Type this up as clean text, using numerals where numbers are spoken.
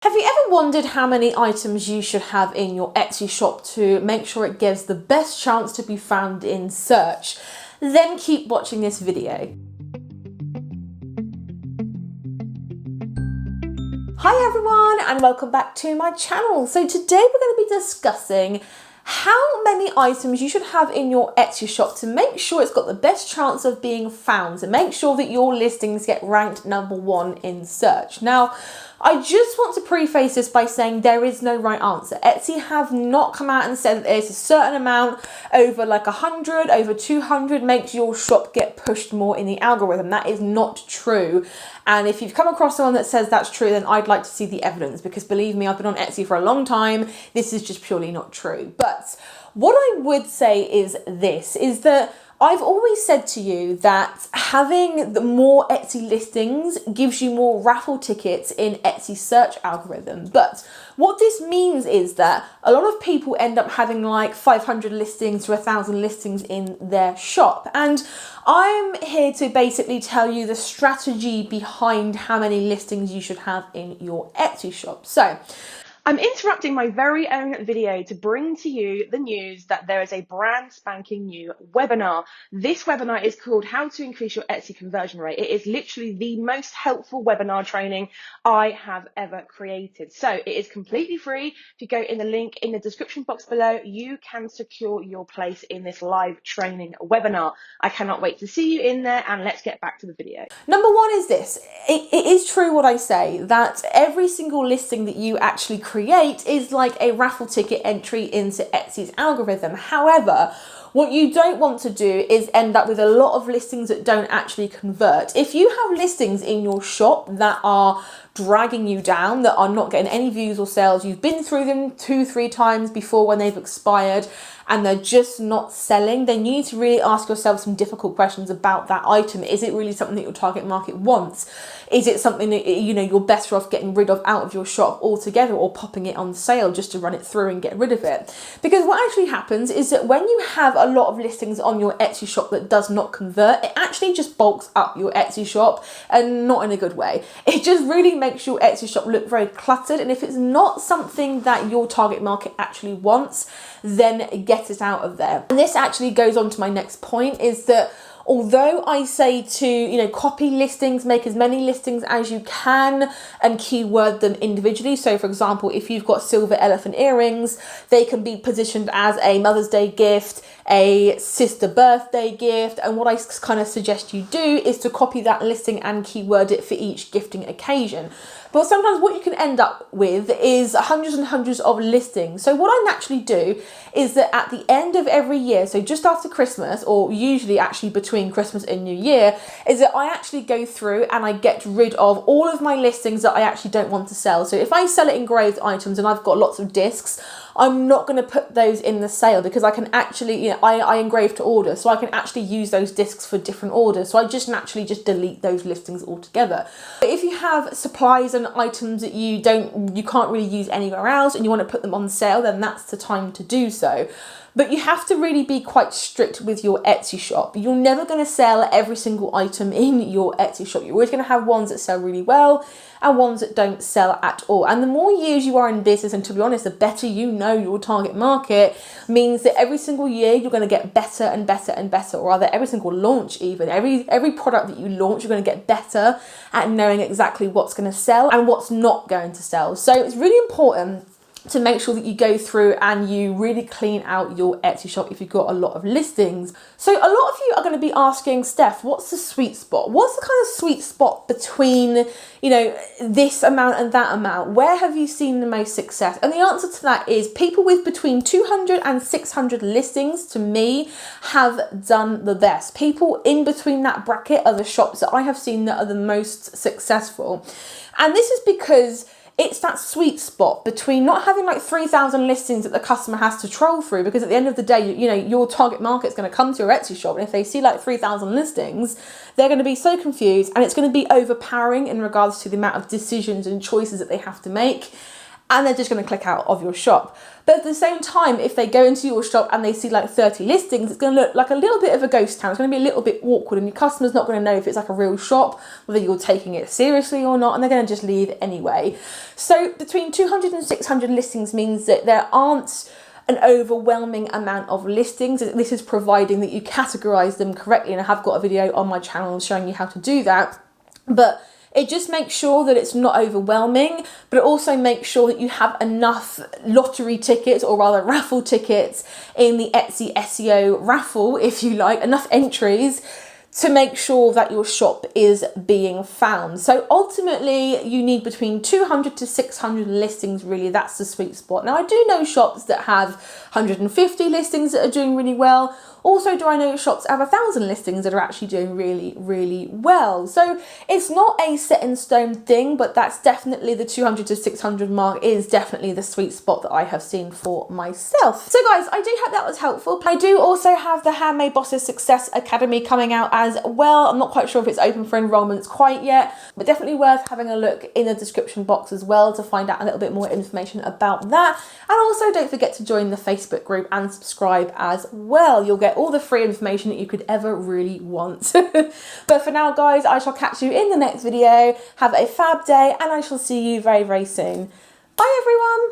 Have you ever wondered how many items you should have in your Etsy shop to make sure it gives the best chance to be found in search? Then keep watching this video. Hi everyone and welcome back to my channel. So today we're going to be discussing how many items you should have in your Etsy shop to make sure it's got the best chance of being found, to make sure that your listings get ranked #1 in search. Now, I just want to preface this by saying there is no right answer. Etsy have not come out and said that there's a certain amount, over like 100, over 200 makes your shop get pushed more in the algorithm. That is not true. And if you've come across someone that says that's true, then I'd like to see the evidence, because believe me, I've been on Etsy for a long time. This is just purely not true. But what I would say is this, is that I've always said to you that having the more Etsy listings gives you more raffle tickets in Etsy search algorithm. But what this means is that a lot of people end up having like 500 listings to 1,000 listings in their shop. And I'm here to basically tell you the strategy behind how many listings you should have in your Etsy shop. So I'm interrupting my very own video to bring to you the news that there is a brand spanking new webinar. This webinar is called How to Increase Your Etsy Conversion Rate. It is literally the most helpful webinar training I have ever created. So it is completely free. If you go in the link in the description box below, you can secure your place in this live training webinar. I cannot wait to see you in there, and let's get back to the video. #1 is this. It is true what I say, that every single listing that you actually create is like a raffle ticket entry into Etsy's algorithm. However, what you don't want to do is end up with a lot of listings that don't actually convert. If you have listings in your shop that are dragging you down, that are not getting any views or sales, you've been through them 2-3 times before when they've expired and they're just not selling, then you need to really ask yourself some difficult questions about that item. Is it really something that your target market wants? Is it something that, you know, you're better off getting rid of out of your shop altogether, or popping it on sale just to run it through and get rid of it? Because what actually happens is that when you have a lot of listings on your Etsy shop that does not convert, it actually just bulks up your Etsy shop, and not in a good way. It just really makes your Etsy shop look very cluttered, and if it's not something that your target market actually wants, then get it out of there. And this actually goes on to my next point, is that although I say to, you know, copy listings, make as many listings as you can and keyword them individually. So for example, if you've got silver elephant earrings, they can be positioned as a Mother's Day gift, a sister birthday gift. And what I kind of suggest you do is to copy that listing and keyword it for each gifting occasion. But sometimes what you can end up with is hundreds and hundreds of listings. So what I naturally do is that at the end of every year, so just after Christmas, or usually actually between Christmas and New Year, is that I actually go through and I get rid of all of my listings that I actually don't want to sell. So if I sell engraved items and I've got lots of discs, I'm not going to put those in the sale, because I can actually, you know, I engrave to order, so I can actually use those discs for different orders. So I just naturally just delete those listings altogether. But if you have supplies and items that you can't really use anywhere else and you want to put them on sale, then that's the time to do so. But you have to really be quite strict with your Etsy shop. You're never going to sell every single item in your Etsy shop. You're always going to have ones that sell really well and ones that don't sell at all. And the more years you are in business, and to be honest, the better you know your target market, means that every single year you're going to get better and better and better, or rather every single launch, even every product that you launch, you're going to get better at knowing exactly what's going to sell and what's not going to sell. So it's really important to make sure that you go through and you really clean out your Etsy shop if you've got a lot of listings. So a lot of you are going to be asking, Steph, what's the sweet spot? What's the kind of sweet spot between, you know, this amount and that amount? Where have you seen the most success? And the answer to that is people with between 200 and 600 listings, to me, have done the best. People in between that bracket are the shops that I have seen that are the most successful. And this is because it's that sweet spot between not having like 3,000 listings that the customer has to troll through, because at the end of the day, you know, your target market's going to come to your Etsy shop, and if they see like 3,000 listings, they're going to be so confused, and it's going to be overpowering in regards to the amount of decisions and choices that they have to make. and they're just going to click out of your shop. But at the same time, if they go into your shop and they see like 30 listings, it's going to look like a little bit of a ghost town. It's going to be a little bit awkward, and your customer's not going to know if it's like a real shop, whether you're taking it seriously or not, and they're going to just leave anyway. So between 200 and 600 listings means that there aren't an overwhelming amount of listings. This is providing that you categorize them correctly, and I have got a video on my channel showing you how to do that. But it just makes sure that it's not overwhelming, but it also makes sure that you have enough lottery tickets, or rather raffle tickets, in the Etsy SEO raffle, if you like, enough entries to make sure that your shop is being found. So ultimately you need between 200 to 600 listings, really. That's the sweet spot. Now I do know shops that have 150 listings that are doing really well. Also, do I know shops that have 1,000 listings that are actually doing really, really well. So it's not a set in stone thing, but that's definitely the 200 to 600 mark is definitely the sweet spot that I have seen for myself. So guys, I do hope that was helpful. I do also have the Handmade Bosses Success Academy coming out as well. I'm not quite sure if it's open for enrollments quite yet, but definitely worth having a look in the description box as well to find out a little bit more information about that. And also don't forget to join the Facebook group and subscribe as well. You'll get all the free information that you could ever really want. But for now, guys, I shall catch you in the next video. Have a fab day, and I shall see you very, very soon. Bye, everyone.